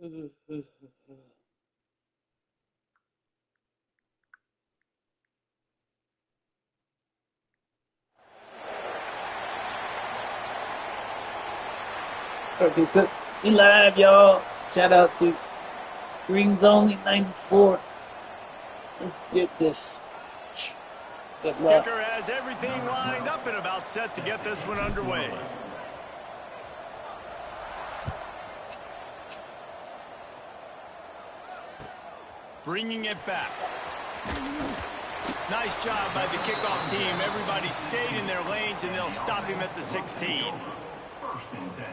Okay, so we live, y'all. Shout out to Rings Only 94. Let's get this. Good luck. Kicker has everything lined up and about set to get this one underway. Bringing it back. Nice job by the kickoff team. Everybody stayed in their lanes, and they'll stop him at the 16. First and 10.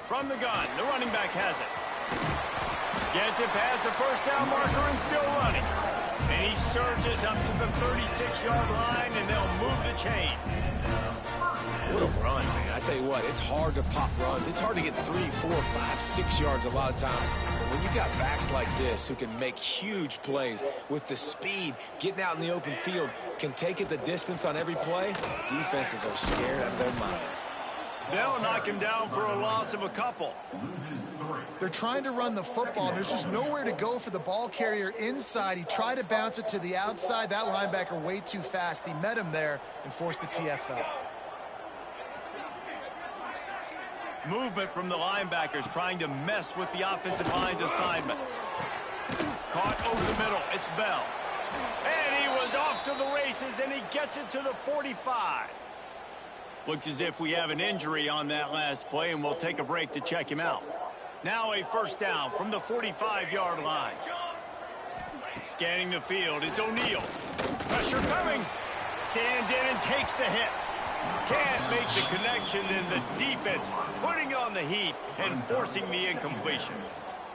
From the gun, the running back has it. Gets it past the first down marker and still running. And he surges up to the 36-yard line, and they'll move the chain. What a run, man. I tell you what, it's hard to pop runs. It's hard to get 3, 4, 5, 6 yards a lot of times. But when you got backs like this who can make huge plays with the speed, getting out in the open field, can take it the distance on every play, defenses are scared out of their mind. They'll knock him down for a loss of a couple. They're trying to run the football. There's just nowhere to go for the ball carrier inside. He tried to bounce it to the outside. That linebacker way too fast. He met him there and forced the TFL. Movement from the linebackers trying to mess with the offensive line's assignments. Caught over the middle. It's Bell. And he was off to the races, and he gets it to the 45. Looks as if we have an injury on that last play, and we'll take a break to check him out. Now a first down from the 45-yard line. Scanning the field, it's O'Neal. Pressure coming. Stands in and takes the hit. Can't make the connection, and the defense putting on the heat and forcing the incompletion.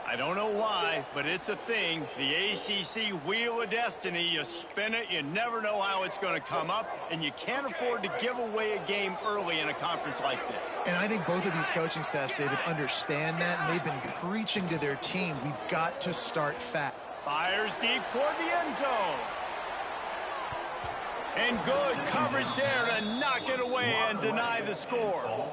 I don't know why, but it's a thing. The ACC Wheel of Destiny, you spin it, you never know how it's going to come up, and you can't afford to give away a game early in a conference like this. And I think both of these coaching staffs, David, understand that, and they've been preaching to their team, we've got to start fat. Fires deep toward the end zone. And good coverage there to knock it away and deny the score.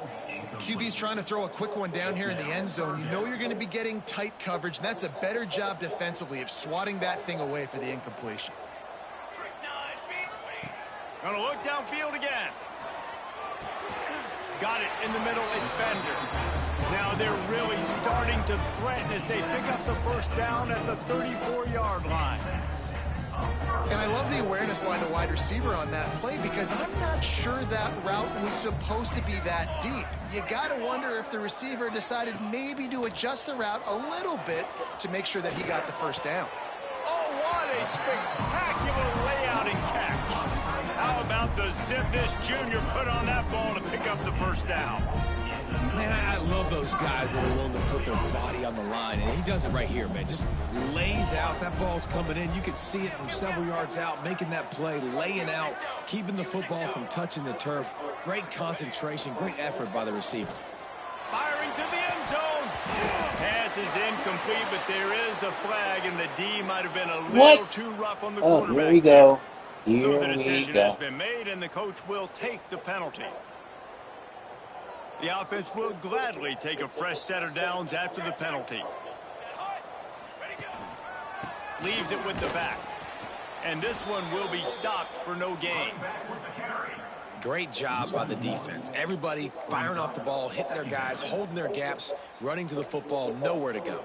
QB's trying to throw a quick one down here in the end zone. You know you're going to be getting tight coverage, and that's a better job defensively of swatting that thing away for the incompletion. Gonna look downfield again. Got it in the middle. It's Bender. Now they're really starting to threaten as they pick up the first down at the 34-yard line. And I love the awareness by the wide receiver on that play, because I'm not sure that route was supposed to be that deep. You got to wonder if the receiver decided maybe to adjust the route a little bit to make sure that he got the first down. Oh, what a spectacular layout and catch. How about the zip this junior put on that ball to pick up the first down? Man, I love those guys that are willing to put their body on the line, and he does it right here, man. Just lays out. That ball's coming in. You can see it from several yards out, making that play, laying out, keeping the football from touching the turf. Great concentration, great effort by the receivers. Firing to the end zone. Pass is incomplete, but there is a flag, and the D might have been a little too rough on the quarterback. Here we go. So the decision has been made, and the coach will take the penalty. The offense will gladly take a fresh set of downs after the penalty. Leaves it with the back. And this one will be stopped for no gain. Great job by the defense. Everybody firing off the ball, hitting their guys, holding their gaps, running to the football, nowhere to go.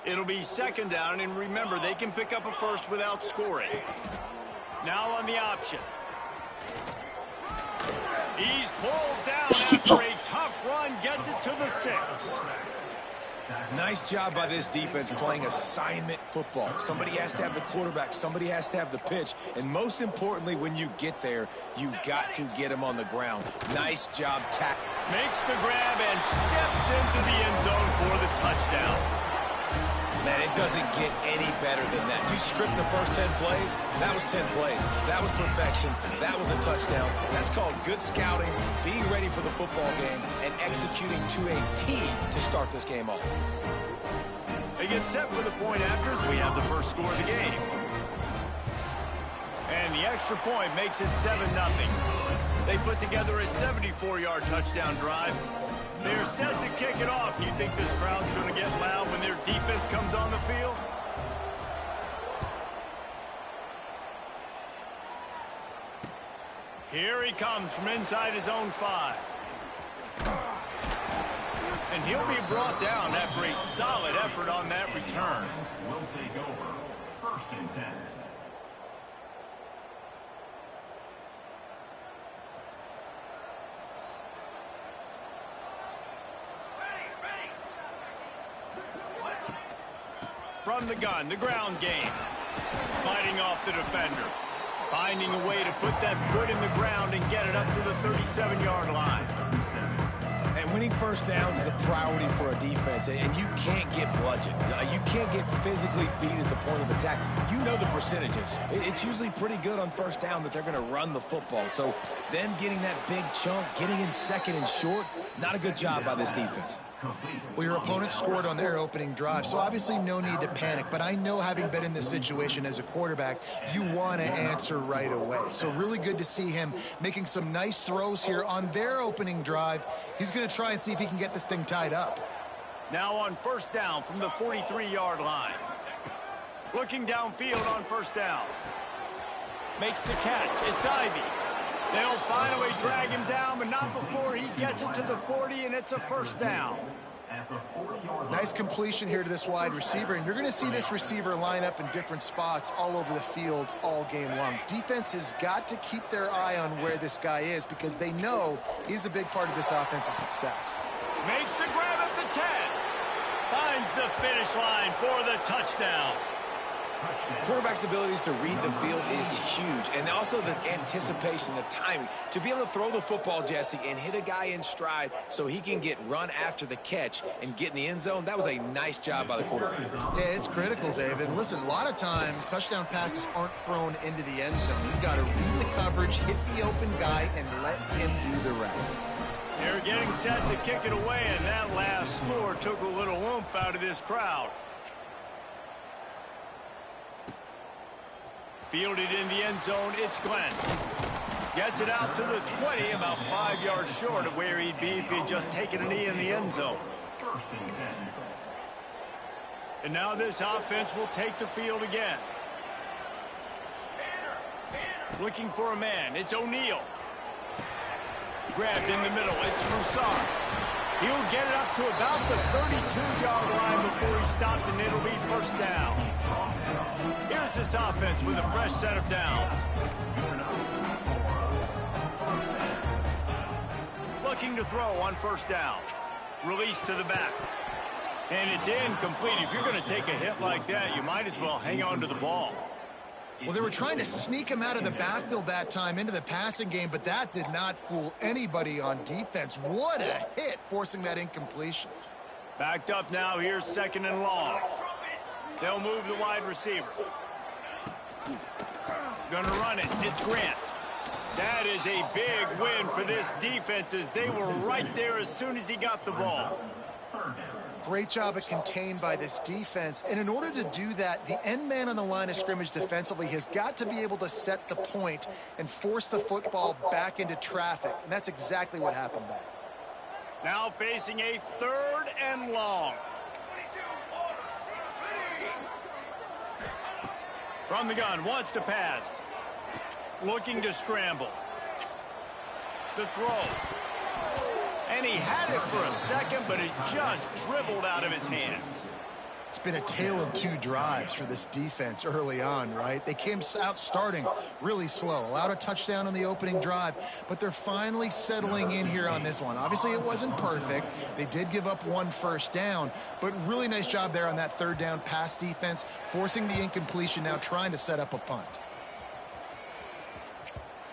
It'll be second down, and remember, they can pick up a first without scoring. Now on the option. He's pulled down after a tough run, gets it to the 6. Nice job by this defense playing assignment football. Somebody has to have the quarterback, somebody has to have the pitch, and most importantly, when you get there, you got to get him on the ground. Nice job tackling. Makes the grab and steps into the end zone for the touchdown. Man, it doesn't get any better than that. You script the first 10 plays, that was 10 plays. That was perfection. That was a touchdown. That's called good scouting, being ready for the football game, and executing to a team to start this game off. They get set for the point after as we have the first score of the game. And the extra point makes it 7-0. They put together a 74-yard touchdown drive. They're set to kick it off. You think this crowd's going to get loud when their defense comes on the field? Here he comes from inside his own 5. And he'll be brought down after a solid effort on that return. Will take over. First and 10. From the gun, the ground game. Fighting off the defender. Finding a way to put that foot in the ground and get it up to the 37-yard line. And winning first downs is a priority for a defense, and you can't get bludgeoned. You can't get physically beat at the point of attack. You know the percentages. It's usually pretty good on first down that they're going to run the football. So them getting that big chunk, getting in second and short, not a good job by this defense. Well, your opponent scored on their opening drive, so obviously no need to panic. But I know, having been in this situation as a quarterback, you want to answer right away. So really good to see him making some nice throws here on their opening drive. He's going to try and see if he can get this thing tied up. Now on first down from the 43-yard line. Looking downfield on first down. Makes the catch. It's Ivy. They'll finally drag him down, but not before he gets it to the 40, and it's a first down. Nice completion here to this wide receiver, and you're going to see this receiver line up in different spots all over the field all game long. Defense has got to keep their eye on where this guy is because they know he's a big part of this offense's success. Makes the grab at the 10. Finds the finish line for the touchdown. Quarterback's abilities to read the field is huge, and also the anticipation, the timing. To be able to throw the football, Jesse, and hit a guy in stride so he can get run after the catch and get in the end zone, that was a nice job by the quarterback. Yeah, it's critical, David. Listen, a lot of times touchdown passes aren't thrown into the end zone. You've got to read the coverage, hit the open guy, and let him do the rest. They're getting set to kick it away, and that last score took a little oomph out of this crowd. Fielded in the end zone, it's Glenn. Gets it out to the 20, about 5 yards short of where he'd be if he'd just taken a knee in the end zone. And now this offense will take the field again. Looking for a man, it's O'Neal. Grabbed in the middle, it's Broussard. He'll get it up to about the 32-yard line before he stopped, and it'll be first down. Here's this offense with a fresh set of downs. Looking to throw on first down. Release to the back. And it's incomplete. If you're going to take a hit like that, you might as well hang on to the ball. Well, they were trying to sneak him out of the backfield that time into the passing game, but that did not fool anybody on defense. What a hit, forcing that incompletion. Backed up now, here's second and long. They'll move the wide receiver. Gonna run it, it's Grant. That is a big win for this defense as they were right there as soon as he got the ball. Great job at contained by this defense. And in order to do that, the end man on the line of scrimmage defensively has got to be able to set the point and force the football back into traffic. And that's exactly what happened there. Now facing a third and long. From the gun, wants to pass. Looking to scramble. The throw. And he had it for a second, but it just dribbled out of his hands. It's been a tale of two drives for this defense early on, right? They came out starting really slow, allowed a touchdown on the opening drive, but they're finally settling in here on this one. Obviously, it wasn't perfect. They did give up one first down, but really nice job there on that third down pass defense, forcing the incompletion, now trying to set up a punt.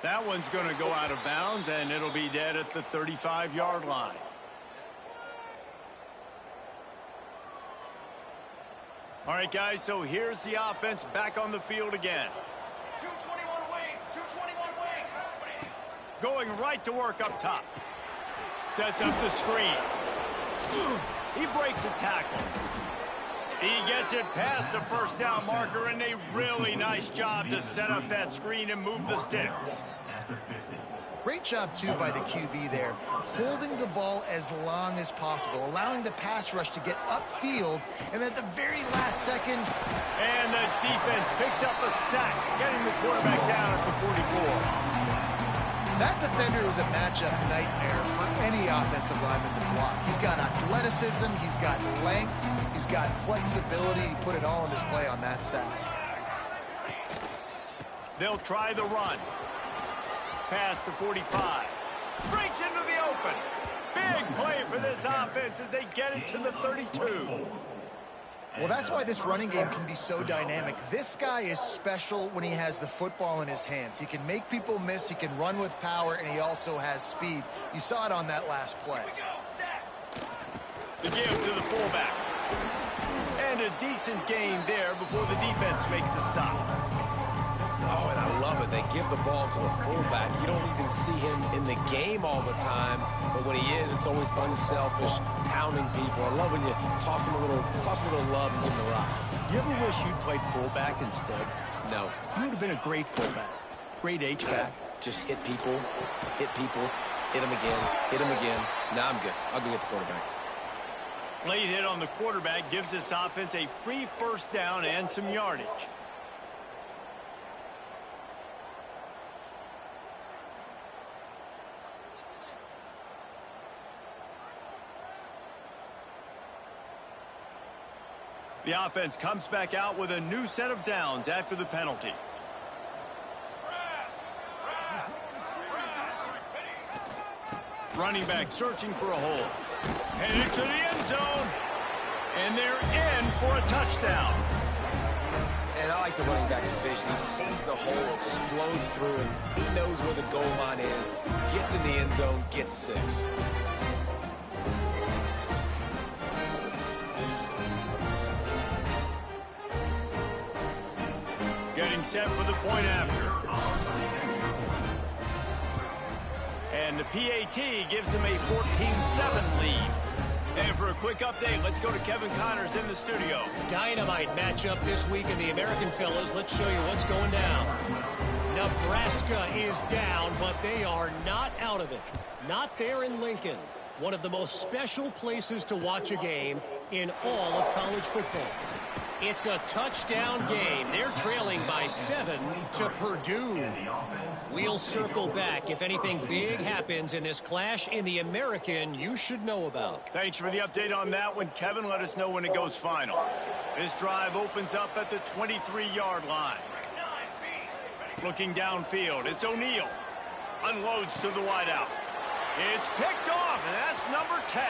That one's going to go out of bounds, and it'll be dead at the 35-yard line. All right, guys, so here's the offense back on the field again. 221 wing, 221 wing. Going right to work up top. Sets up the screen. He breaks a tackle. He gets it past the first down marker, and a really nice job to set up that screen and move the sticks. Great job, too, by the QB there, holding the ball as long as possible, allowing the pass rush to get upfield, and at the very last second... And the defense picks up a sack, getting the quarterback down at the 44. That defender is a matchup nightmare for any offensive lineman to block. He's got athleticism, he's got length, he's got flexibility. He put it all in display on that sack. They'll try the run. Past the 45. Breaks into the open. Big play for this offense as they get it to the 32. Well, that's why this running game can be so dynamic. This guy is special when he has the football in his hands. He can make people miss, he can run with power, and he also has speed. You saw it on that last play. The give to the fullback. And a decent gain there before the defense makes the stop. Oh, and I love it. They give the ball to the fullback. You don't even see him in the game all the time, but when he is, it's always unselfish, pounding people. I love when you toss him a little love and give him the rock. You ever wish you'd played fullback instead? No. You would have been a great fullback. Great H-back. Just hit people, hit them again, hit them again. Now I'm good. I'll go get the quarterback. Late hit on the quarterback gives this offense a free first down and some yardage. The offense comes back out with a new set of downs after the penalty. Running back searching for a hole. Headed to the end zone. And they're in for a touchdown. And I like the running back's vision. He sees the hole, explodes through, and he knows where the goal line is. Gets in the end zone, gets 6. Getting set for the point after. And the PAT gives them a 14-7 lead. And for a quick update, let's go to Kevin Connors in the studio. Dynamite matchup this week in the American Fellas. Let's show you what's going down. Nebraska is down, but they are not out of it. Not there in Lincoln. One of the most special places to watch a game in all of college football. It's a touchdown game. They're trailing by 7 to Purdue. We'll circle back if anything big happens in this clash in the American you should know about. Thanks for the update on that one, Kevin. Let us know when it goes final. This drive opens up at the 23-yard line. Looking downfield, it's O'Neal. Unloads to the wideout. It's picked off, and that's number 10.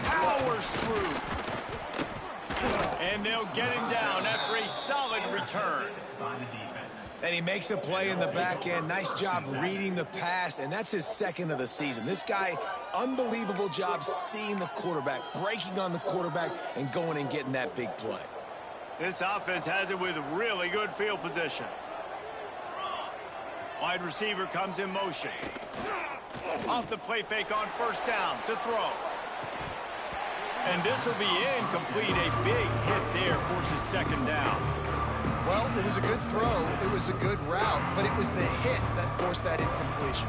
Powers through. And they'll get him down after a solid return. And he makes a play in the back end. Nice job reading the pass, and that's his 2nd of the season. This guy, unbelievable job seeing the quarterback, breaking on the quarterback, and going and getting that big play. This offense has it with really good field position. Wide receiver comes in motion. Off the play fake on first down to throw. And this will be incomplete. A big hit there forces 2nd down. Well, it was a good throw. It was a good route, but it was the hit that forced that incompletion.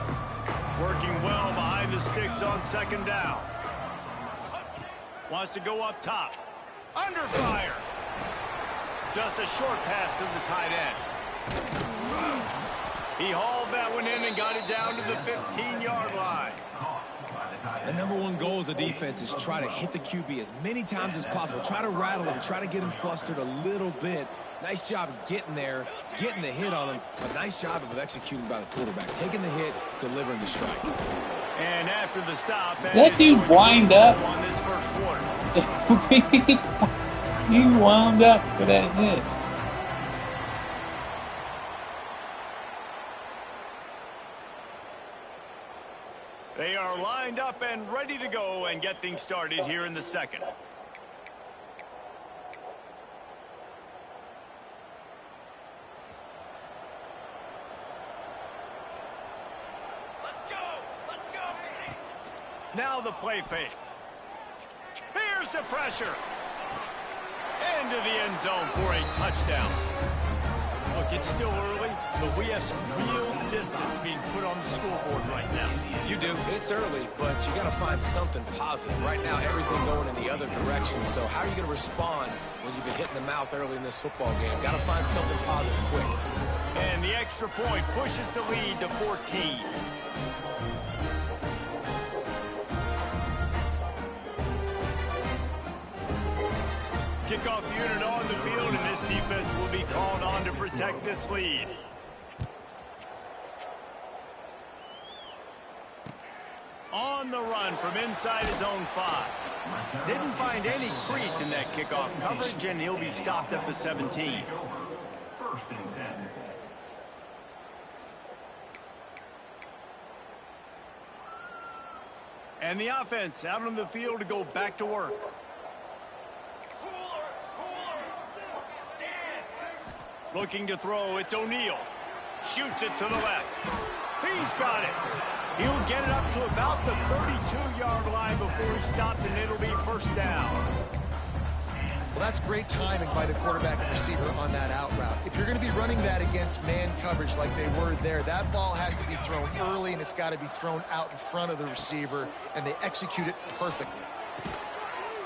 Working well behind the sticks on 2nd down. Wants to go up top. Under fire. Just a short pass to the tight end. He hauled that one in and got it down to the 15-yard line. The number one goal as a defense is try to hit the QB as many times as possible. Try to rattle him, try to get him flustered a little bit. Nice job getting there, getting the hit on him, but nice job of executing by the quarterback. Taking the hit, delivering the strike. And after the stop, that dude wind up on this first quarter. He wound up for that hit. They are lined up and ready to go and get things started here in the second. Now the play fake. Here's the pressure. Into the end zone for a touchdown. Look, it's still early, but we have some real distance being put on the scoreboard right now. You do. It's early, but you got to find something positive. Right now, everything going in the other direction. So how are you going to respond when you've been hit in the mouth early in this football game? Got to find something positive quick. And the extra point pushes the lead to 14. Kickoff unit on the field, and this defense will be called on to protect this lead. On the run from inside his own 5. Didn't find any crease in that kickoff coverage, and he'll be stopped at the 17. And the offense out on the field to go back to work. Looking to throw, it's O'Neal. Shoots it to the left. He's got it. He'll get it up to about the 32-yard line before he stopped, and it'll be first down. Well, that's great timing by the quarterback and receiver on that out route. If you're going to be running that against man coverage like they were there, that ball has to be thrown early, and it's got to be thrown out in front of the receiver, and they execute it perfectly.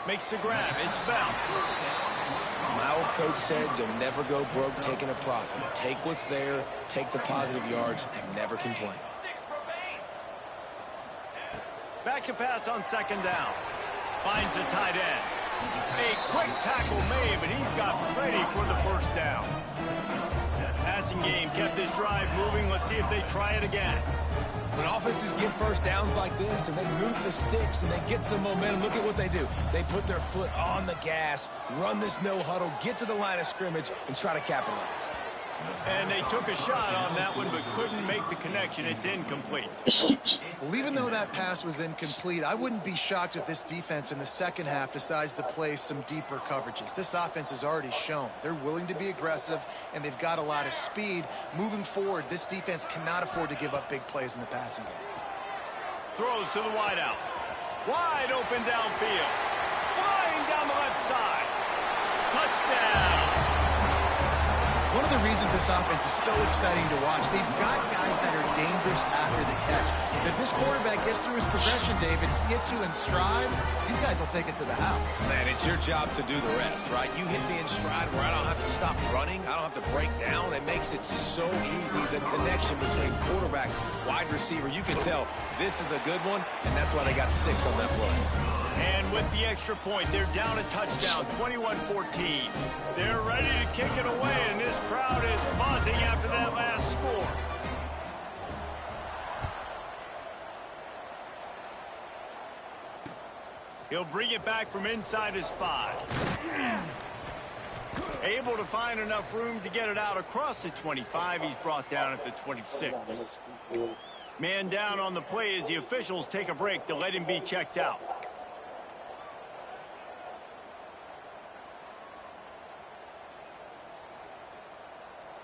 Makes the grab. It's Bell. My old coach said you'll never go broke taking a profit. Take what's there, take the positive yards, and never complain. Back to pass on second down. Finds the tight end. A quick tackle made, but he's got plenty for the first down. Passing game kept this drive moving. Let's see if they try it again. When offenses get first downs like this and they move the sticks and they get some momentum, look at what they do. They put their foot on the gas, run this no huddle, get to the line of scrimmage, and try to capitalize. And they took a shot on that one, but couldn't make the connection. It's incomplete. Well, even though that pass was incomplete, I wouldn't be shocked if this defense in the second half decides to play some deeper coverages. This offense has already shown they're willing to be aggressive, and they've got a lot of speed. Moving forward, this defense cannot afford to give up big plays in the passing game. Throws to the wideout. Wide open downfield. Flying down the left side. Touchdown. One of the reasons this offense is so exciting to watch, they've got guys that are dangerous after the catch. And if this quarterback gets through his progression, David, hits you in stride, these guys will take it to the house. Man, it's your job to do the rest, right? You hit me in stride where I don't have to stop running. I don't have to break down. It makes it so easy. The connection between quarterback, wide receiver, you can tell this is a good one, and that's why they got 6 on that play. And with the extra point, they're down a touchdown, 21-14. They're ready to kick it away, and this crowd is buzzing after that last score. He'll bring it back from inside his 5. Able to find enough room to get it out across the 25. He's brought down at the 26. Man down on the play as the officials take a break to let him be checked out.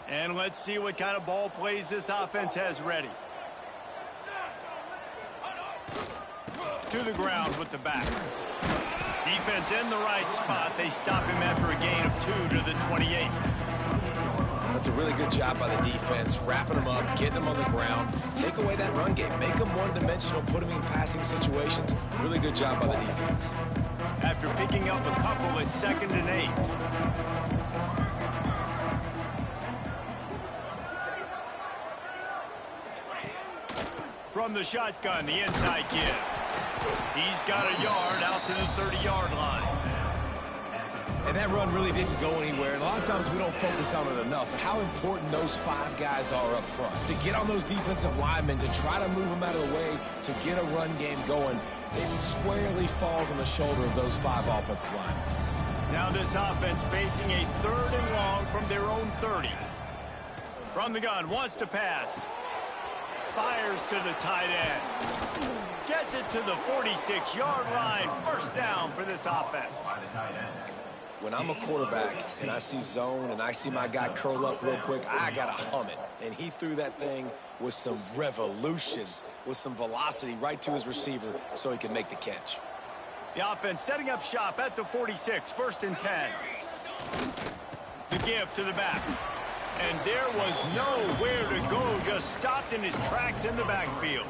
And let's see what kind of ball plays this offense has ready. To the ground with the back. Defense in the right spot. They stop him after a gain of 2 to the 28. That's a really good job by the defense, wrapping them up, getting them on the ground. Take away that run game. Make them one-dimensional, put them in passing situations. Really good job by the defense. After picking up a couple, it's 2nd and 8. From the shotgun, the inside give. He's got a yard out to the 30-yard line. And that run really didn't go anywhere. And a lot of times we don't focus on it enough. How important those 5 guys are up front. To get on those defensive linemen, to try to move them out of the way, to get a run game going, it squarely falls on the shoulder of those 5 offensive linemen. Now this offense facing a 3rd and long from their own 30. From the gun, wants to pass. Fires to the tight end. Gets it to the 46-yard line. First down for this offense. when I'm a quarterback and I see zone and I see my guy curl up real quick, I got to hum it. And he threw that thing with some revolutions, with some velocity right to his receiver so he can make the catch. The offense setting up shop at the 46, 1st and 10. The give to the back. And there was nowhere to go, just stopped in his tracks in the backfield.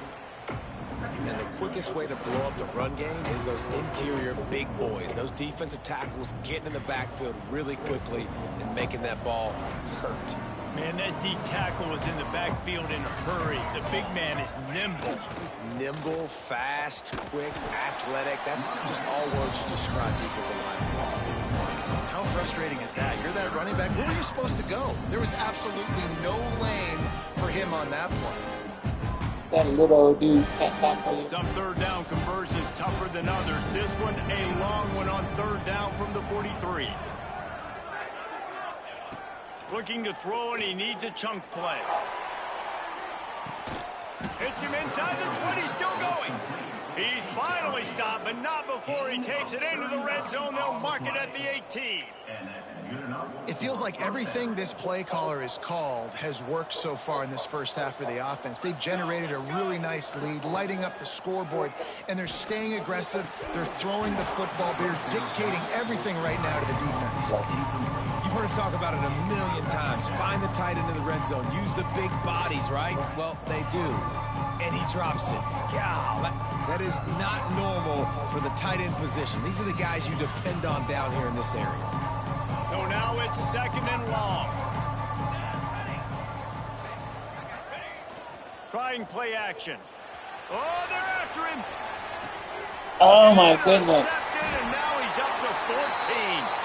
And the quickest way to blow up the run game is those interior big boys, those defensive tackles getting in the backfield really quickly and making that ball hurt. Man, that D tackle was in the backfield in a hurry. The big man is nimble. Nimble, fast, quick, athletic. That's just all words to describe defensive line. How frustrating is that? You're that running back. Where were you supposed to go? There was absolutely no lane for him on that play. That little dude can't tackle you. Some 3rd down conversions tougher than others. This one a long one on 3rd down from the 43. Looking to throw, and he needs a chunk play. Hits him inside the 20, still going. He's finally stopped, but not before he takes it into the red zone. They'll mark it at the 18. It feels like everything this play caller has called has worked so far in this first half for the offense. They've generated a really nice lead, lighting up the scoreboard, and they're staying aggressive. They're throwing the football. They're dictating everything right now to the defense. You've heard us talk about it a million times. Find the tight end of the red zone. Use the big bodies, right? Well, they do. And he drops it. God, that is not normal for the tight end position. These are the guys you depend on down here in this area. So now it's 2nd and long. Trying play action. Oh, they're after him. Oh my goodness. Intercepted, and now he's up to 14.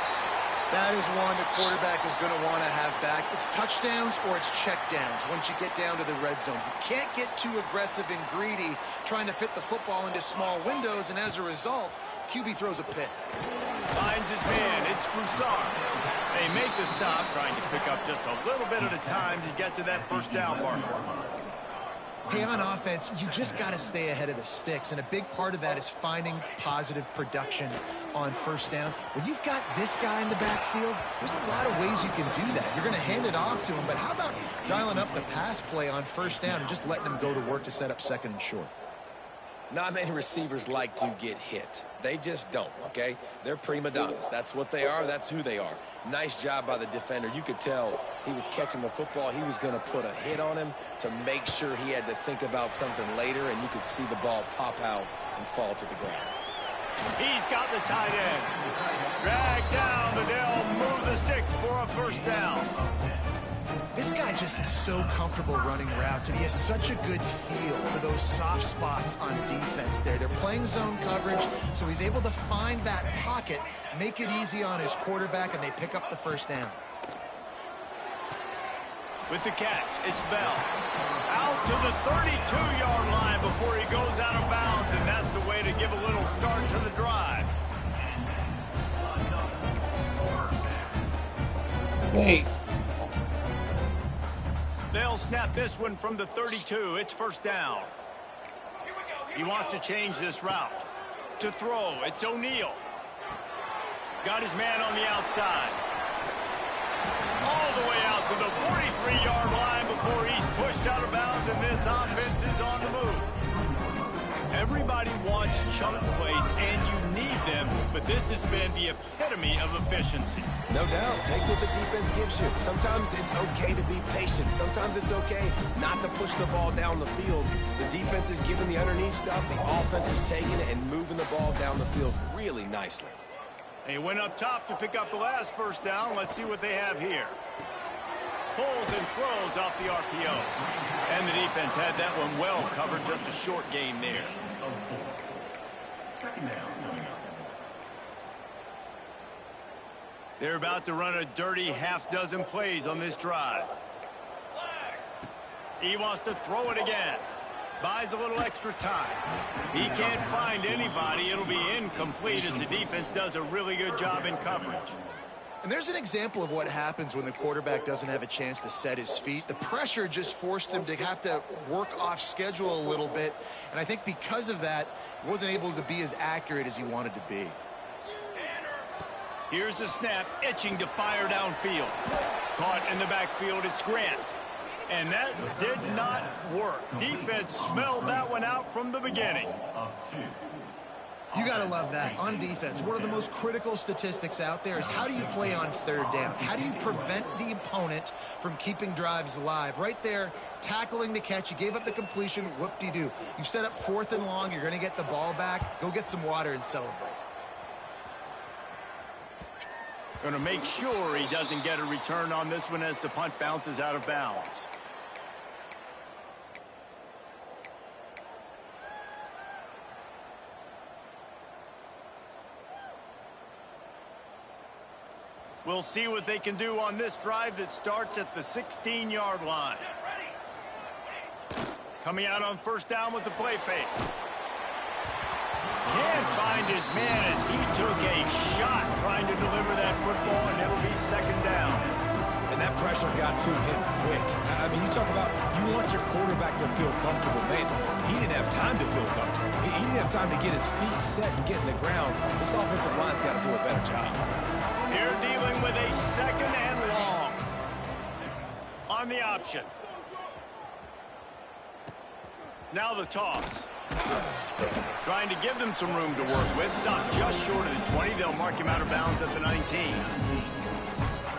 That is one the quarterback is going to want to have back. It's touchdowns or it's checkdowns once you get down to the red zone. You can't get too aggressive and greedy trying to fit the football into small windows, and as a result, QB throws a pick. Finds his man. It's Broussard. They make the stop, trying to pick up just a little bit at a time to get to that 1st down marker. Hey, on offense, you just got to stay ahead of the sticks, and a big part of that is finding positive production on 1st down. When you've got this guy in the backfield, there's a lot of ways you can do that. You're going to hand it off to him, but how about dialing up the pass play on 1st down and just letting him go to work to set up 2nd and short? Not many receivers like to get hit. They just don't, okay? They're prima donnas. That's what they are. That's who they are. Nice job by the defender. You could tell he was catching the football. He was going to put a hit on him to make sure he had to think about something later, and you could see the ball pop out and fall to the ground. He's got the tight end. Dragged down, but they'll move the sticks for a 1st down. This guy just is so comfortable running routes, and he has such a good feel for those soft spots on defense there. They're playing zone coverage, so he's able to find that pocket, make it easy on his quarterback, and they pick up the 1st down. With the catch, it's Bell. Out to the 32-yard line before he goes out of bounds, and that's the way to give a little start to the drive. Wait. They'll snap this one from the 32. It's 1st down. He wants to change this route. To throw, it's O'Neal. Got his man on the outside. All the way out to the 43-yard line before he's pushed out of bounds, and this offense is on the move. Everybody wants chunk plays, and you need them, but this has been the epitome of efficiency. No doubt. Take what the defense gives you. Sometimes it's okay to be patient. Sometimes it's okay not to push the ball down the field. The defense is giving the underneath stuff. The offense is taking it and moving the ball down the field really nicely. He went up top to pick up the last 1st down. Let's see what they have here. Pulls and throws off the RPO. And the defense had that one well covered. Just a short game there. They're about to run a dirty half-dozen plays on this drive. He wants to throw it again. Buys a little extra time. He can't find anybody. It'll be incomplete as the defense does a really good job in coverage. And there's an example of what happens when the quarterback doesn't have a chance to set his feet. The pressure just forced him to have to work off schedule a little bit. And I think because of that, he wasn't able to be as accurate as he wanted to be. Here's the snap, itching to fire downfield. Caught in the backfield, it's Grant. And that did not work. Defense smelled that one out from the beginning. You got to love that. On defense, one of the most critical statistics out there is how do you play on third down? How do you prevent the opponent from keeping drives alive? Right there, tackling the catch. You gave up the completion. Whoop-de-doo. You've set up 4th and long. You're going to get the ball back. Go get some water and celebrate. Going to make sure he doesn't get a return on this one as the punt bounces out of bounds. We'll see what they can do on this drive that starts at the 16-yard line. Coming out on first down with the play fake. Can't find his man as he took a shot trying to deliver that football, and it'll be 2nd down. And that pressure got to him quick. I mean, you talk about you want your quarterback to feel comfortable. Man, he didn't have time to feel comfortable. He didn't have time to get his feet set and get in the ground. This offensive line's got to do a better job. They're dealing with a 2nd and long on the option. Now the toss. Trying to give them some room to work with. Stopped just short of the 20. They'll mark him out of bounds at the 19.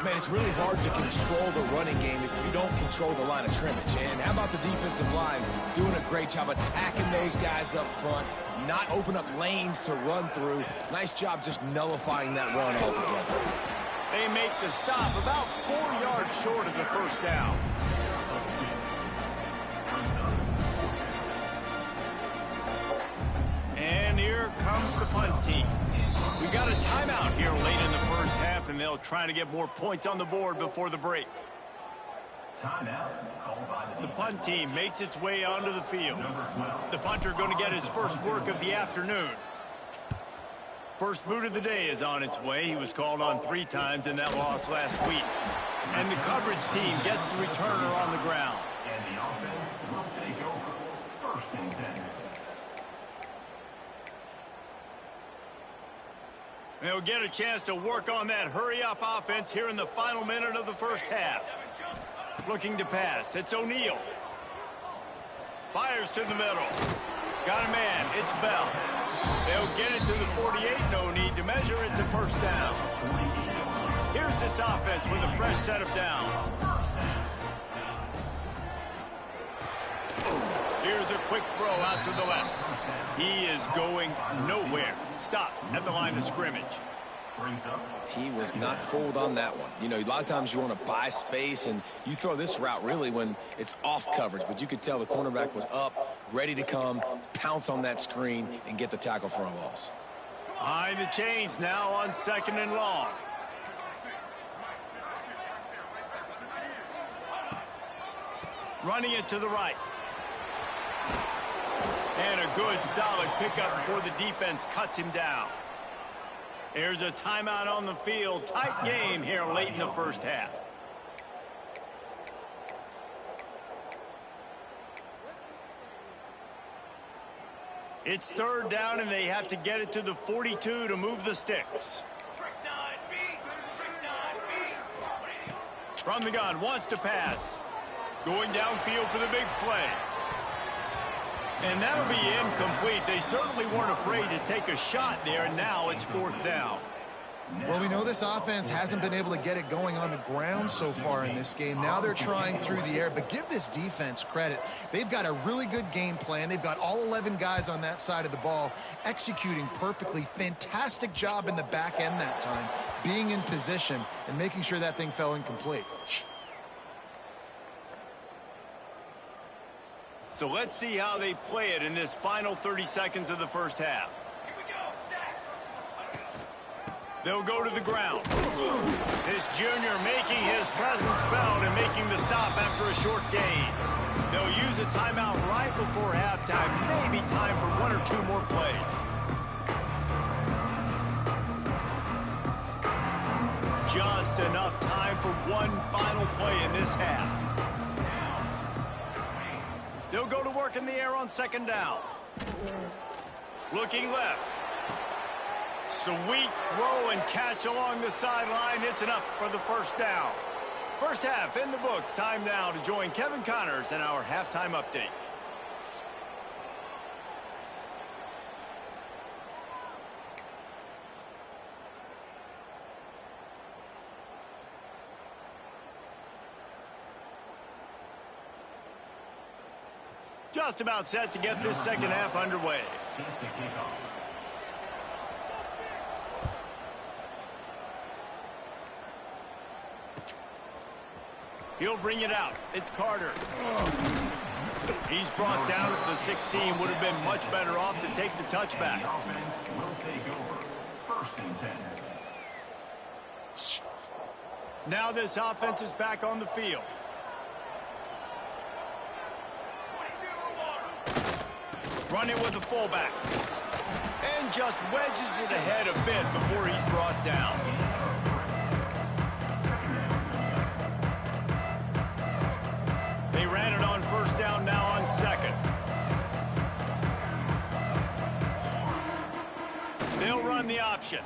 Man, it's really hard to control the running game if you don't control the line of scrimmage. And how about the defensive line doing a great job attacking those guys up front, not open up lanes to run through. Nice job just nullifying that run altogether. They make the stop about 4 yards short of the first down. And here comes the punt team. We got a timeout here late in the first half, and they'll try to get more points on the board before the break. The punt team makes its way onto the field. The punter going to get his first work of the afternoon. First boot of the day is on its way. He was called on 3 times in that loss last week. And the coverage team gets the returner on the ground. And the offense will take over 1st and 10. They'll get a chance to work on that hurry-up offense here in the final minute of the first half. Looking to pass. It's O'Neal. Fires to the middle. Got a man. It's Bell. They'll get it to the 48. No need to measure it to first down. Here's this offense with a fresh set of downs. Here's a quick throw out to the left. He is going nowhere. Stop at the line of scrimmage. He was not fooled on that one. You know, a lot of times you want to buy space, and you throw this route really when it's off coverage. But you could tell the cornerback was up, ready to come, pounce on that screen, and get the tackle for a loss. Behind the chains now on 2nd and long. Running it to the right. And a good, solid pickup before the defense cuts him down. There's a timeout on the field. Tight game here late in the first half. It's 3rd down, and they have to get it to the 42 to move the sticks. From the gun, wants to pass. Going downfield for the big play. And that'll be incomplete. They certainly weren't afraid to take a shot there, and now it's 4th down. Well, we know this offense hasn't been able to get it going on the ground so far in this game. Now they're trying through the air, but give this defense credit. They've got a really good game plan. They've got all 11 guys on that side of the ball executing perfectly. Fantastic job in the back end that time, being in position and making sure that thing fell incomplete. So let's see how they play it in this final 30 seconds of the first half. They'll go to the ground. This junior making his presence felt and making the stop after a short gain. They'll use a timeout right before halftime. Maybe time for 1 or 2 more plays. Just enough time for one final play in this half. They'll go to work in the air on 2nd down. Looking left. Sweet throw and catch along the sideline. It's enough for the first down. First half in the books. Time now to join Kevin Connors in our halftime update. Just about set to get this second half underway. Set to kick off. He'll bring it out. It's Carter. He's brought down at the 16. Would have been much better off to take the touchback. The offense will take over. First and 10. Now this offense is back on the field. Running with the fullback. And just wedges it ahead a bit before he's brought down. They ran it on first down, now on second. They'll run the option.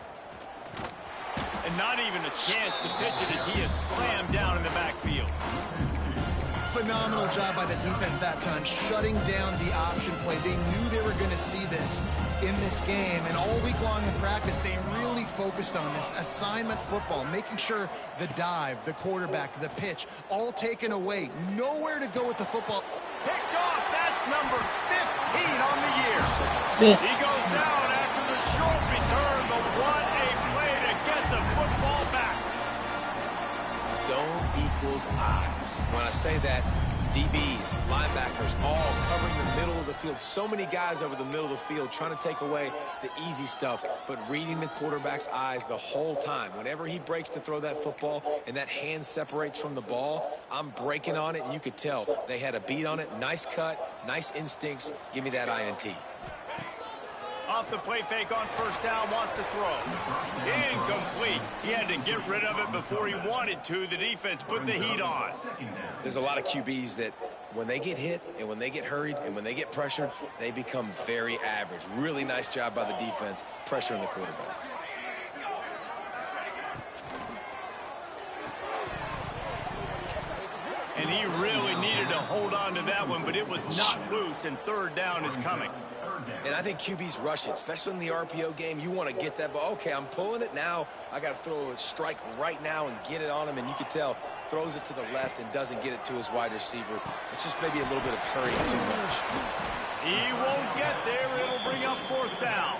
And not even a chance to pitch it as he is slammed down in the backfield. Phenomenal job by the defense that time, shutting down the option play. They knew they were going to see this in this game, and all week long in practice, they really focused on this assignment football, making sure the dive, the quarterback, the pitch, all taken away. Nowhere to go with the football. Picked off. That's number 15 on the year. He goes down after the short return, but what a play to get the football back. Zone equals eyes. When I say that, DBs, linebackers, all covering the middle of the field. So many guys over the middle of the field trying to take away the easy stuff, but reading the quarterback's eyes the whole time. Whenever he breaks to throw that football and that hand separates from the ball, I'm breaking on it, and you could tell they had a beat on it. Nice cut, nice instincts. Give me that INT. Off the play fake on first down, wants to throw. Incomplete. He had to get rid of it before he wanted to. The defense put the heat on. There's a lot of QBs that when they get hit and when they get hurried and when they get pressured, they become very average. Really nice job by the defense pressuring the quarterback. And he really needed to hold on to that one, but it was not loose, and third down is coming. And I think QBs rush it, especially in the RPO game. You want to get that ball. Okay, I'm pulling it now. I got to throw a strike right now and get it on him. And you can tell, throws it to the left and doesn't get it to his wide receiver. It's just maybe a little bit of hurrying too much. He won't get there. It'll bring up fourth down.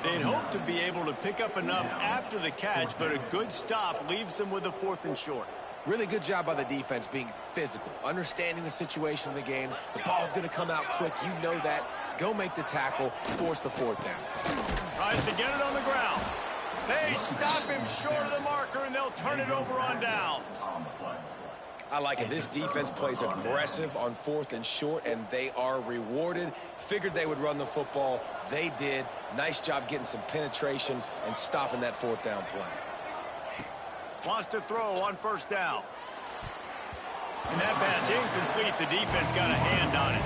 They'd hope to be able to pick up enough after the catch, but a good stop leaves them with a 4th and short. Really good job by the defense being physical, understanding the situation in the game. The ball's going to come out quick. You know that. Go make the tackle, force the 4th down. Tries to get it on the ground. They stop him short of the marker, and they'll turn it over on downs. I like it. This defense plays aggressive on 4th and short, and they are rewarded. Figured they would run the football. They did. Nice job getting some penetration and stopping that 4th down play. Wants to throw on first down. And that pass incomplete. The defense got a hand on it.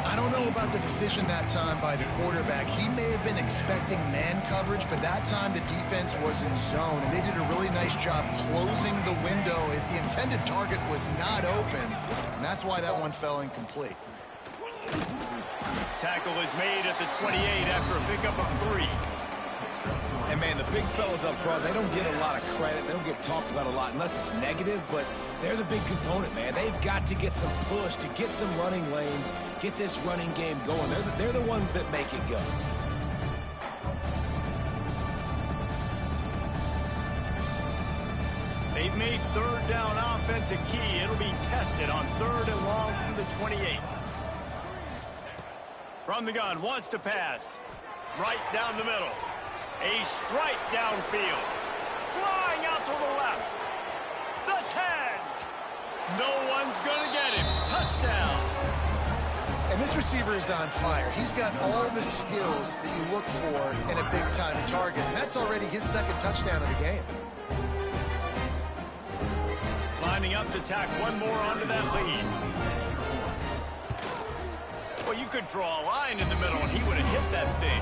I don't know about the decision that time by the quarterback. He may have been expecting man coverage, but that time the defense was in zone, and they did a really nice job closing the window. The intended target was not open, and that's why that one fell incomplete. Tackle is made at the 28 after a pickup of 3. And, man, the big fellas up front, they don't get a lot of credit. They don't get talked about a lot unless it's negative, but they're the big component, man. They've got to get some push, to get some running lanes, get this running game going. They're the ones that make it go. They've made third down offense a key. It'll be tested on 3rd and long from the 28. From the gun, wants to pass. Right down the middle. A strike downfield. Flying out to the left. The 10. No one's going to get him. Touchdown. And this receiver is on fire. He's got all the skills that you look for in a big-time target. And that's already his 2nd touchdown of the game. Lining up to tack one more onto that lead. Well, you could draw a line in the middle, and he would have hit that thing.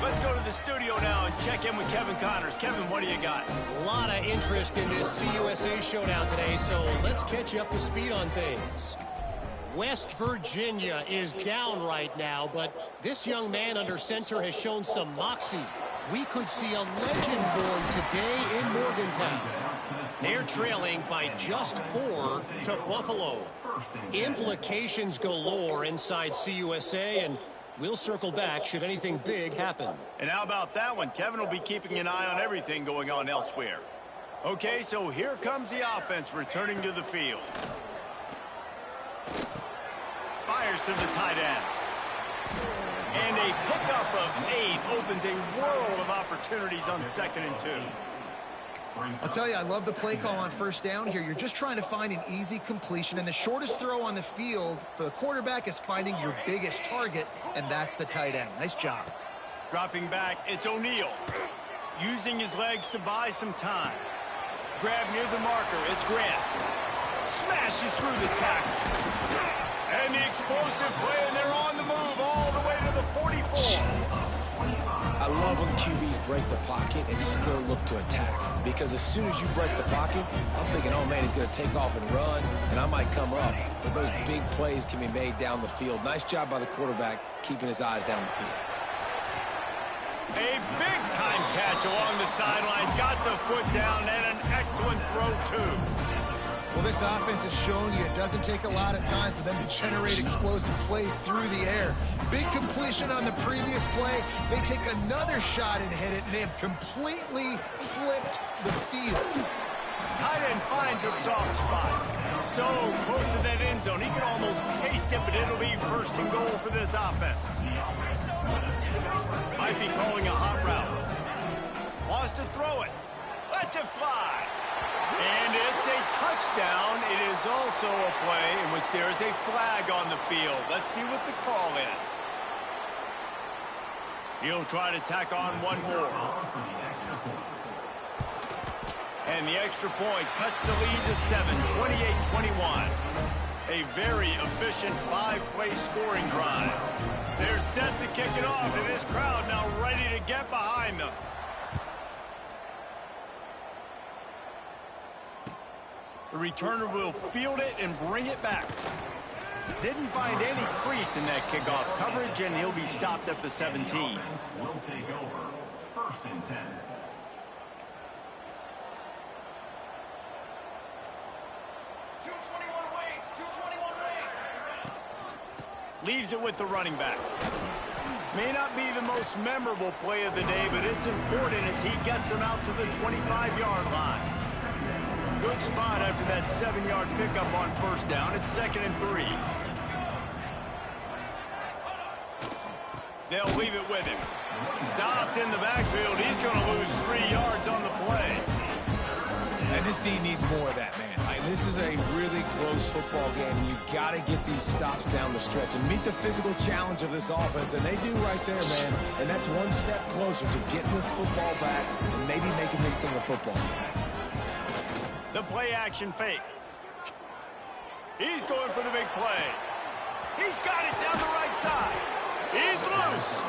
Let's go to the studio now and check in with Kevin Connors. Kevin, what do you got? A lot of interest in this CUSA showdown today, so let's catch you up to speed on things. West Virginia is down right now, but this young man under center has shown some moxie. We could see a legend born today in Morgantown. They're trailing by just 4 to Buffalo. Implications galore inside CUSA, and we'll circle back should anything big happen. And how about that one? Kevin will be keeping an eye on everything going on elsewhere. Okay, so here comes the offense returning to the field. Fires to the tight end. And a pickup of 8 opens a world of opportunities on 2nd and 2. I'll tell you, I love the play call on first down here. You're just trying to find an easy completion, and the shortest throw on the field for the quarterback is finding your biggest target, and that's the tight end. Nice job. Dropping back, it's O'Neal. Using his legs to buy some time. Grab near the marker, it's Grant. Smashes through the tackle. And the explosive play, and they're on the move all the way to the 44. I love when QBs break the pocket and still look to attack. Because as soon as you break the pocket, I'm thinking, oh man, he's going to take off and run, and I might come up. But those big plays can be made down the field. Nice job by the quarterback keeping his eyes down the field. A big-time catch along the sidelines. Got the foot down, and an excellent throw, too. Well, this offense has shown you it doesn't take a lot of time for them to generate explosive plays through the air. Big completion on the previous play. They take another shot and hit it, and they have completely flipped the field. Tight end finds a soft spot. So close to that end zone. He can almost taste it, but it'll be 1st and goal for this offense. Might be calling a hot route. Wants to throw it. Lets it fly. And it's a touchdown. It is also a play in which there is a flag on the field. Let's see what the call is. He'll try to tack on one more. And the extra point cuts the lead to 7, 28-21. A very efficient 5-play scoring drive. They're set to kick it off, and this crowd now ready to get behind them. The returner will field it and bring it back. Didn't find any crease in that kickoff coverage, and he'll be stopped at the 17. Will take over. 1st and 10. Leaves it with the running back. May not be the most memorable play of the day, but it's important as he gets them out to the 25-yard line. Good spot after that 7-yard pickup on 1st down. It's 2nd and 3. They'll leave it with him. Stopped in the backfield. He's going to lose 3 yards on the play. And this team needs more of that, man. This is a really close football game. You've got to get these stops down the stretch and meet the physical challenge of this offense, and they do right there, man. And that's one step closer to getting this football back and maybe making this thing a football game. The play action fake. He's going for the big play. He's got it down the right side. He's loose.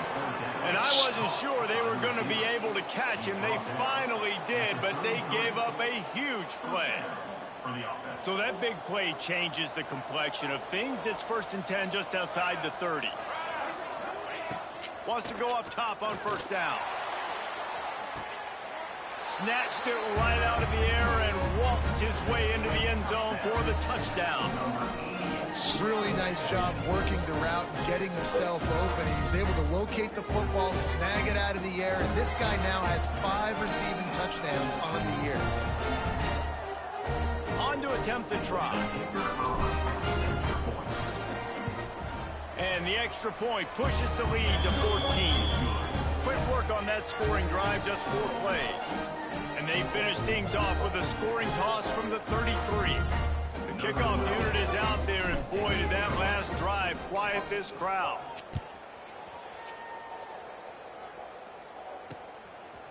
And I wasn't sure they were going to be able to catch him. They finally did, but they gave up a huge play. So that big play changes the complexion of things. It's 1st and 10 just outside the 30. Wants to go up top on 1st down. Snatched it right out of the air and waltzed his way into the end zone for the touchdown. Really nice job working the route and getting himself open. He was able to locate the football, snag it out of the air, and this guy now has 5 receiving touchdowns on the year. On to attempt the try. And the extra point pushes the lead to 14. Quick work on that scoring drive, just 4 plays. And they finish things off with a scoring toss from the 33. The kickoff unit is out there, and boy, did that last drive quiet this crowd.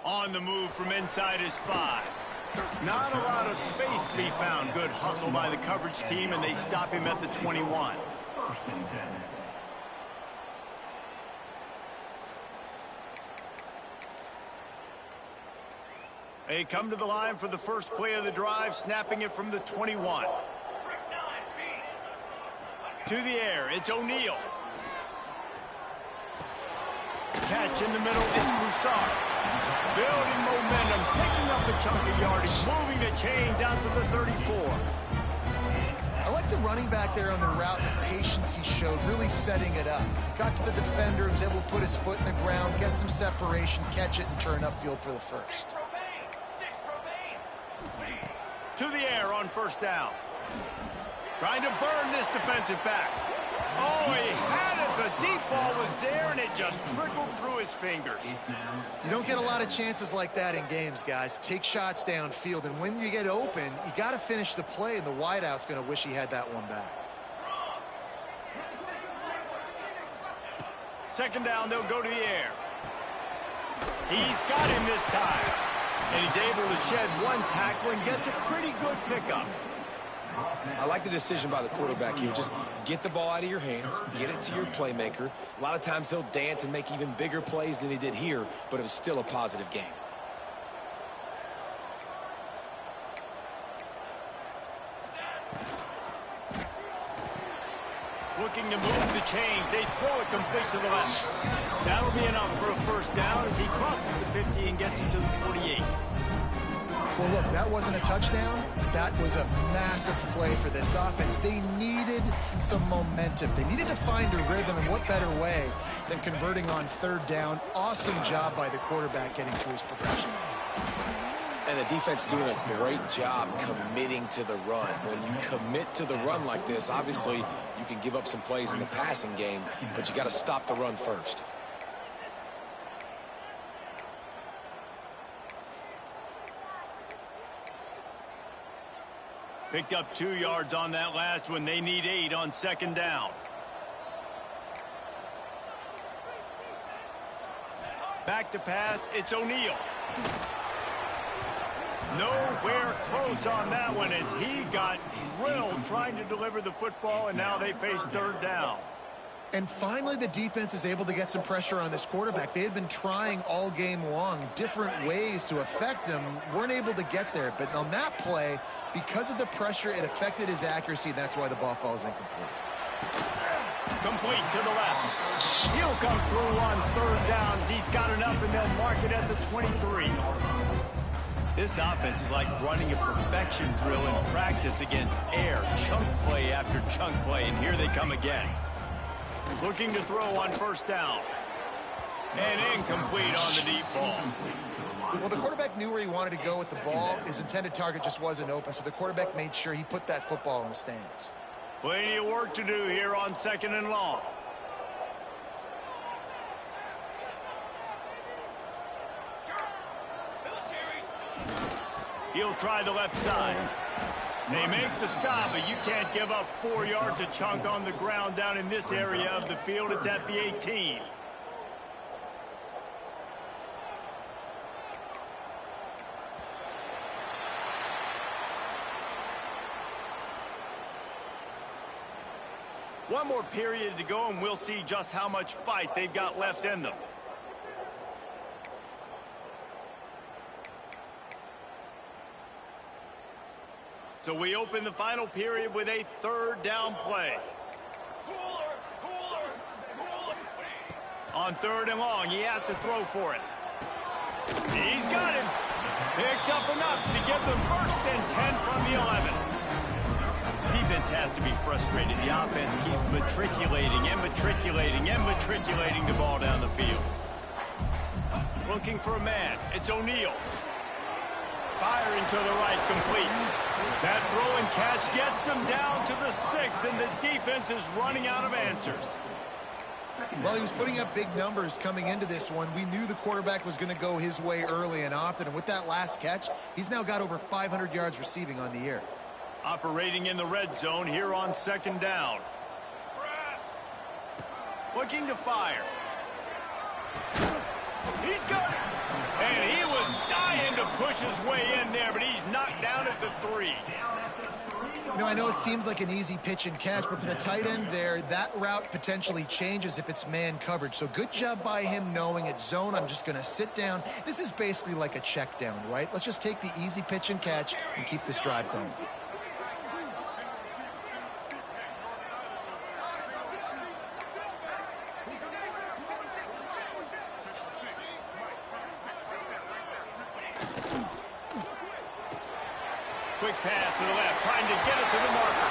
On the move from inside his 5. Not a lot of space to be found. Good hustle by the coverage team, and they stop him at the 21. 1st and 10. They come to the line for the first play of the drive, snapping it from the 21. To the air, it's O'Neal. Catch in the middle, it's Broussard. Building momentum, picking up a chunk of yardage, moving the chains out to the 34. I like the running back there on the route, the patience he showed, really setting it up. Got to the defender, was able to put his foot in the ground, get some separation, catch it, and turn upfield for the first. To the air on first down. Trying to burn this defensive back. Oh, he had it. The deep ball was there, and it just trickled through his fingers. You don't get a lot of chances like that in games, guys. Take shots downfield, and when you get open, you got to finish the play, and the wideout's going to wish he had that one back. Second down, they'll go to the air. He's got him this time. And he's able to shed one tackle and gets a pretty good pickup. I like the decision by the quarterback here. Just get the ball out of your hands, get it to your playmaker. A lot of times he'll dance and make even bigger plays than he did here, but it was still a positive game. Looking to move the chains. They throw it complete to the left. That'll be enough for a first down as he crosses the 50 and gets into the 48. Well, look, that wasn't a touchdown, but that was a massive play for this offense. They needed some momentum. They needed to find a rhythm, and what better way than converting on third down. Awesome job by the quarterback getting through his progression. And the defense doing a great job committing to the run. When you commit to the run like this, obviously you can give up some plays in the passing game, but you got to stop the run first. Picked up 2 yards on that last one. They need 8 on second down. Back to pass, it's O'Neal. Nowhere close on that one as he got drilled trying to deliver the football, and now they face third down. And finally, the defense is able to get some pressure on this quarterback. They had been trying all game long different ways to affect him, weren't able to get there. But on that play, because of the pressure, it affected his accuracy, and that's why the ball falls incomplete. Complete to the left. He'll come through on third downs. He's got enough, and they'll mark it at the 23. This offense is like running a perfection drill in practice against air. Chunk play after chunk play, and here they come again. Looking to throw on first down. And incomplete on the deep ball. Well, the quarterback knew where he wanted to go with the ball. His intended target just wasn't open, so the quarterback made sure he put that football in the stands. Plenty of work to do here on second and long. He'll try the left side. They make the stop, but you can't give up 4 yards a chunk on the ground down in this area of the field. It's at the 18. One more period to go, and we'll see just how much fight they've got left in them. So we open the final period with a third down play. On third and long, he has to throw for it. He's got him. Picks up enough to give them first and 10 from the 11. Defense has to be frustrated. The offense keeps matriculating and matriculating and matriculating the ball down the field. Looking for a man. It's O'Neal. Firing to the right, complete. That throw and catch gets them down to the 6, and the defense is running out of answers. Well, he was putting up big numbers coming into this one. We knew the quarterback was going to go his way early and often, and with that last catch, he's now got over 500 yards receiving on the year. Operating in the red zone here on second down. Looking to fire. He's got it. And he was dying to push his way in there, but he's knocked down at the 3. You know, I know it seems like an easy pitch and catch, but for the tight end there, that route potentially changes if it's man coverage. So good job by him knowing it's zone. I'm just going to sit down. This is basically like a check down, right? Let's just take the easy pitch and catch and keep this drive going. Quick pass to the left, trying to get it to the marker.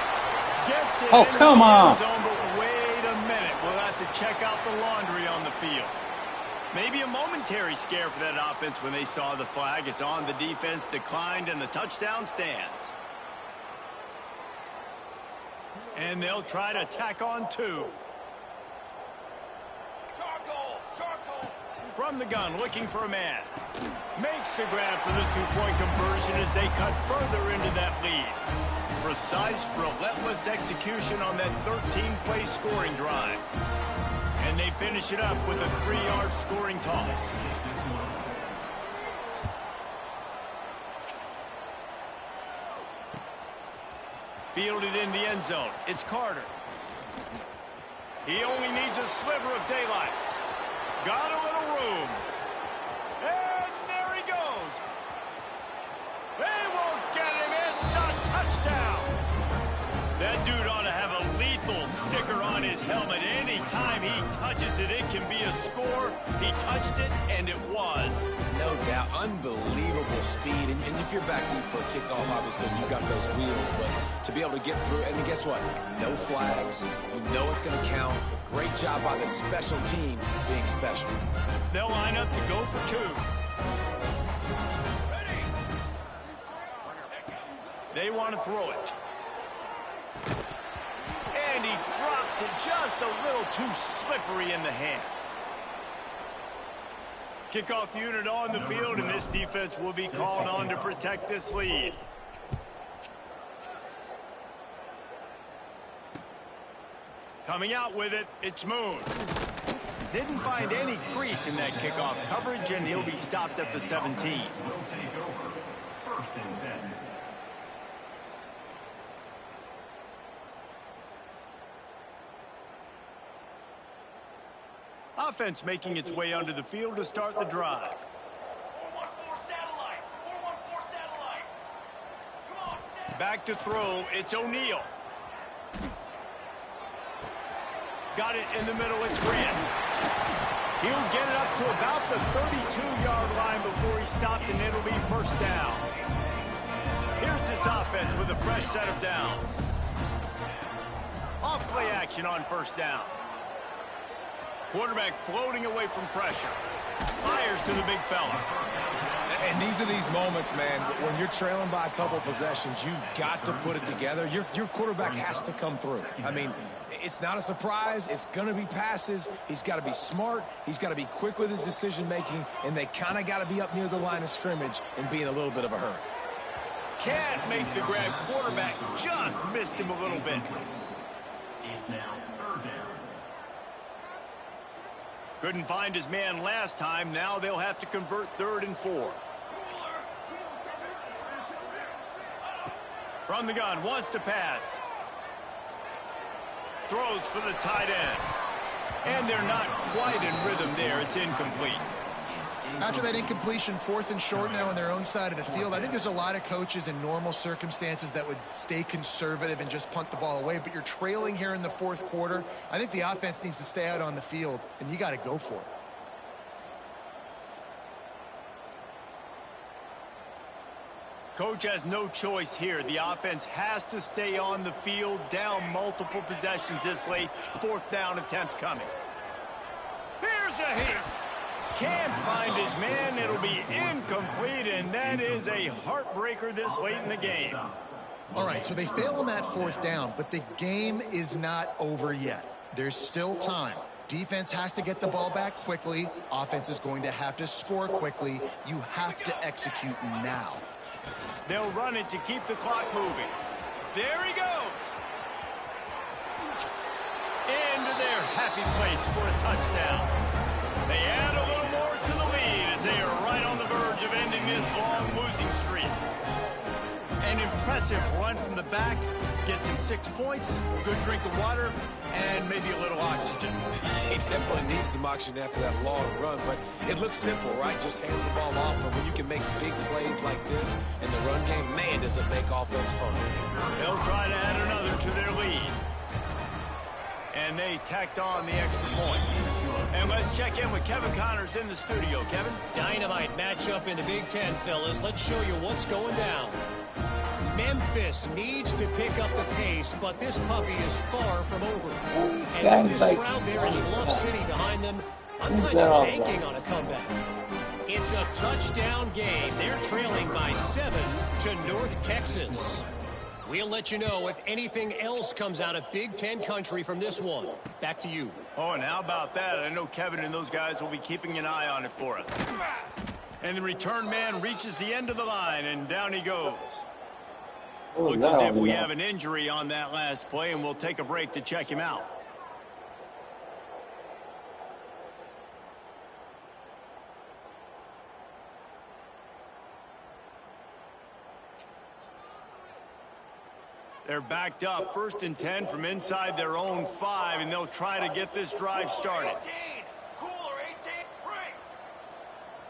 Gets it Oh, into come the on. end zone, but wait a minute. We'll have to check out the laundry on the field. Maybe a momentary scare for that offense when they saw the flag. It's on, the defense declined, and the touchdown stands. And they'll try to tack on 2. Charcoal. From the gun, looking for a man. Makes the grab for the 2-point conversion as they cut further into that lead. Precise, relentless execution on that 13-play scoring drive. And they finish it up with a 3-yard scoring toss. Fielded in the end zone. It's Carter. He only needs a sliver of daylight. Got a little room. And there he goes. They won't get him. It's a touchdown. That dude ought to have a lethal sticker on his helmet. Anytime he touches it, it can be a score. He touched it, and it was. No doubt. Unbelievable speed. And if you're back deep for a kickoff, obviously, you've got those wheels. But to be able to get through, and guess what? No flags. You know it's going to count. Great job by the special teams being special. They'll line up to go for 2. They want to throw it. And he drops it just a little too slippery in the hands. Kickoff unit on the field, and this defense will be called on to protect this lead. Coming out with it, it's Moon. Didn't find any crease in that kickoff coverage, and he'll be stopped at the 17. Will take over. First and 10. Offense making its way onto the field to start the drive. 414 satellite. 414 satellite. Come on, set. Back to throw, it's O'Neal. Got it in the middle, it's Grant. He'll get it up to about the 32-yard line before he's stopped, and it'll be first down. Here's this offense with a fresh set of downs. Off play action on first down. Quarterback floating away from pressure. Fires to the big fella. And these are these moments, man, when you're trailing by a couple possessions, you've got to put it together. Your quarterback has to come through. I mean, it's not a surprise. It's going to be passes. He's got to be smart. He's got to be quick with his decision-making, and they kind of got to be up near the line of scrimmage and be in a little bit of a hurry. Can't make the grab. Quarterback just missed him a little bit. It's now 3rd down. Couldn't find his man last time. Now they'll have to convert 3rd and 4. From the gun, wants to pass. Throws for the tight end. And they're not quite in rhythm there. It's incomplete. After that incompletion, 4th and short now on their own side of the field, I think there's a lot of coaches in normal circumstances that would stay conservative and just punt the ball away. But you're trailing here in the 4th quarter. I think the offense needs to stay out on the field, and you got to go for it. Coach has no choice here. The offense has to stay on the field, down multiple possessions this late. 4th down attempt coming. Here's a hit. Can't find his man. It'll be incomplete, and that is a heartbreaker this late in the game. All right, so they fail on that 4th down, but the game is not over yet. There's still time. Defense has to get the ball back quickly. Offense is going to have to score quickly. You have to execute now. They'll run it to keep the clock moving. There he goes. Into their happy place for a touchdown. They add a little more to the lead as they are right on the verge of ending this long losing streak. An impressive run from the back. Gets him 6 points, a good drink of water, and maybe a little oxygen. He definitely needs some oxygen after that long run, but it looks simple, right? Just hand the ball off, but when you can make big plays like this in the run game, man, does it make offense fun. They'll try to add another to their lead. And they tacked on the extra point. And let's check in with Kevin Connors in the studio. Kevin? Dynamite matchup in the Big Ten, fellas. Let's show you what's going down. Memphis needs to pick up the pace, but this puppy is far from over. And with this crowd there in Bluff City behind them, I'm kind of banking on a comeback. It's a touchdown game. They're trailing by 7 to North Texas. We'll let you know if anything else comes out of Big Ten country from this one. Back to you. Oh, and how about that? I know Kevin and those guys will be keeping an eye on it for us. And the return man reaches the end of the line, and down he goes. Looks as if we have an injury on that last play, and we'll take a break to check him out. They're backed up, 1st and 10 from inside their own 5, and they'll try to get this drive started. 18. Cooler 18. Break.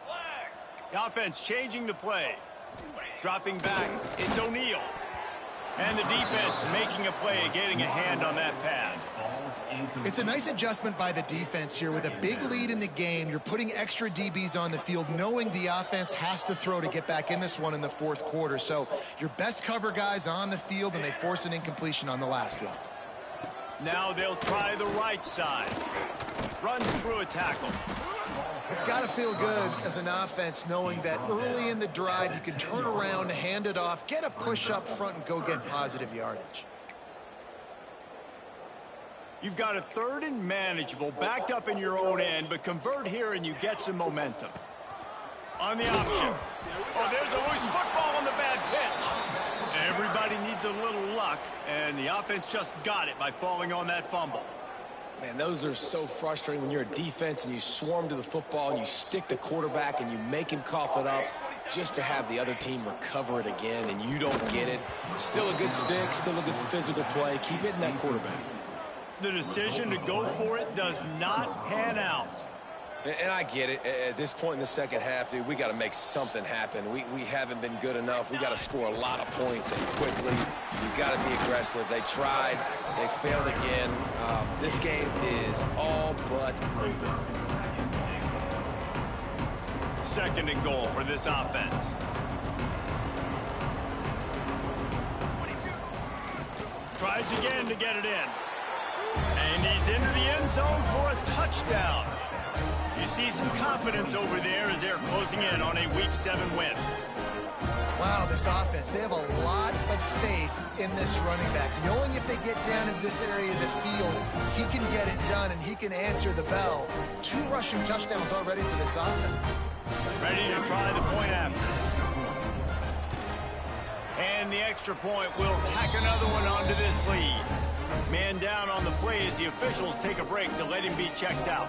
Flag. The offense changing the play. Dropping back, it's O'Neal. And the defense making a play, getting a hand on that pass. It's a nice adjustment by the defense here. With a big lead in the game, you're putting extra DBs on the field, knowing the offense has to throw to get back in this one in the 4th quarter. So your best cover guys on the field, and they force an incompletion on the last one. Now they'll try the right side. Runs through a tackle. It's got to feel good as an offense knowing that early in the drive you can turn around, hand it off, get a push up front, and go get positive yardage. You've got a 3rd and manageable, backed up in your own end, but convert here and you get some momentum. On the option. Oh, there's a loose football on the bad pitch. Everybody needs a little luck, and the offense just got it by falling on that fumble. Man, those are so frustrating when you're a defense and you swarm to the football and you stick the quarterback and you make him cough it up just to have the other team recover it again and you don't get it. Still a good stick, still a good physical play. Keep hitting that quarterback. The decision to go for it does not pan out. And I get it. At this point in the second half, dude, we got to make something happen. We haven't been good enough. We got to score a lot of points and quickly. You got to be aggressive. They tried. They failed again. This game is all but over. 2nd and goal for this offense. Tries again to get it in. And he's into the end zone for a touchdown. You see some confidence over there as they're closing in on a Week 7 win. Wow, this offense, they have a lot of faith in this running back, knowing if they get down in this area of the field, he can get it done and he can answer the bell. 2 rushing touchdowns already for this offense. Ready to try the point after. And the extra point will tack another one onto this lead. Man down on the play as the officials take a break to let him be checked out.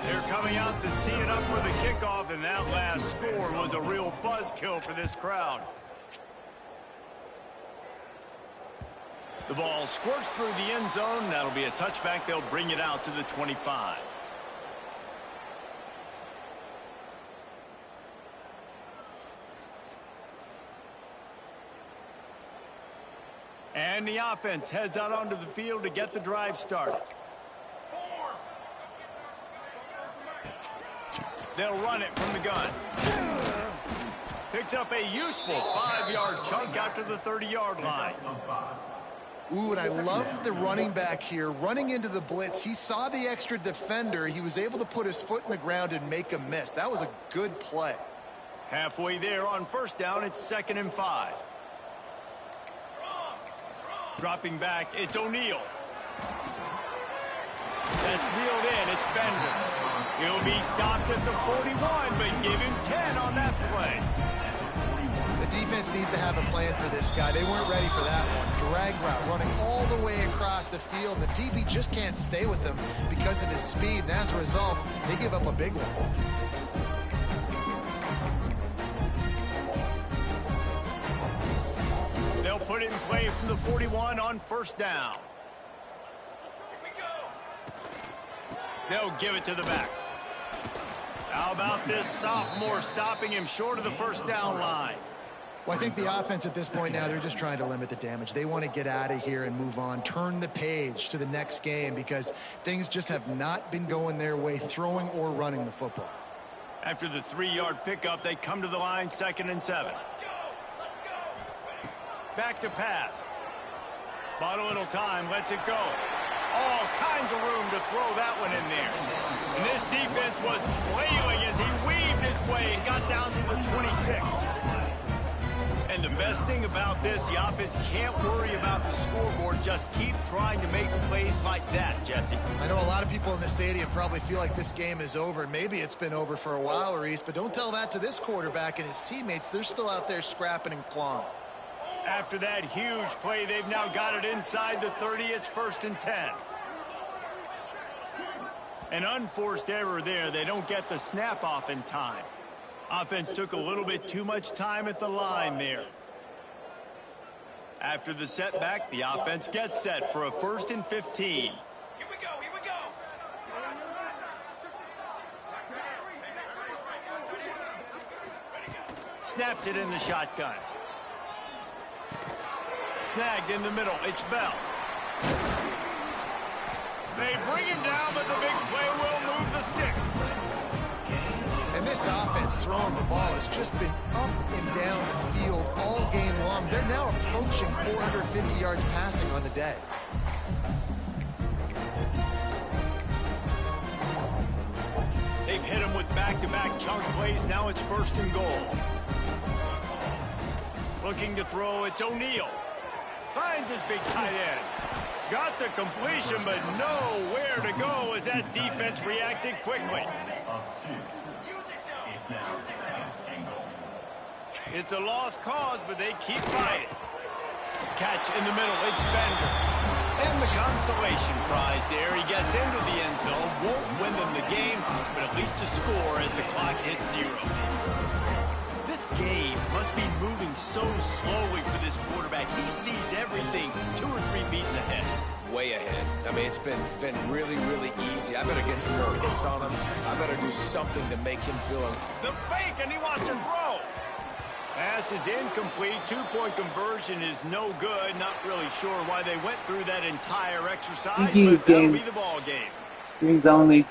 They're coming out to tee it up for the kickoff, and that last score was a real buzzkill for this crowd. The ball squirts through the end zone. That'll be a touchback. They'll bring it out to the 25. And the offense heads out onto the field to get the drive started. They'll run it from the gun. Picks up a useful 5-yard chunk after the 30-yard line. Ooh, and I love the running back here. Running into the blitz, he saw the extra defender. He was able to put his foot in the ground and make a miss. That was a good play. Halfway there on 1st down, it's 2nd and 5. Dropping back, it's O'Neal. That's reeled in, it's Bender. He'll be stopped at the 41, but give him 10 on that play. The defense needs to have a plan for this guy. They weren't ready for that one. Drag route running all the way across the field. The DB just can't stay with him because of his speed, and as a result, they give up a big one. They'll put it in play from the 41 on first down. They'll give it to the back. How about this sophomore stopping him short of the first down line? Well, I think the offense at this point now, they're just trying to limit the damage. They want to get out of here and move on, turn the page to the next game because things just have not been going their way, throwing or running the football. After the 3-yard pickup, they come to the line, 2nd and 7. Back to pass. Bought a little time, lets it go. All kinds of room to throw that one in there. And this defense was flailing as he weaved his way and got down to the 26. And the best thing about this, the offense can't worry about the scoreboard. Just keep trying to make plays like that, Jesse. I know a lot of people in the stadium probably feel like this game is over. Maybe it's been over for a while, Reese, but don't tell that to this quarterback and his teammates. They're still out there scrapping and clawing. After that huge play, they've now got it inside the 30. It's 1st and 10. An unforced error there. They don't get the snap off in time. Offense took a little bit too much time at the line there. After the setback, the offense gets set for a 1st and 15. Here we go, here we go. Snaps it in the shotgun. Snagged in the middle. It's Bell. They bring him down, but the big play will move the sticks. And this offense throwing the ball has just been up and down the field all game long. They're now approaching 450 yards passing on the day. They've hit him with back-to-back chunk plays. Now it's 1st and goal. Looking to throw, it's O'Neal. Finds his big tight end. Got the completion, but nowhere to go as that defense reacted quickly. It's a lost cause, but they keep fighting. Catch in the middle, it's Bender. And the consolation prize there. He gets into the end zone, won't win them the game, but at least a score as the clock hits 0. This game must be moving so slowly for this quarterback. He sees everything 2 or 3 beats ahead. Way ahead. I mean, it's been really, really easy. I better get some more hits on him. I better do something to make him feel the fake, and he wants to throw. Pass is incomplete. 2-point conversion is no good. Not really sure why they went through that entire exercise, but that'll be the ball game. Green's only.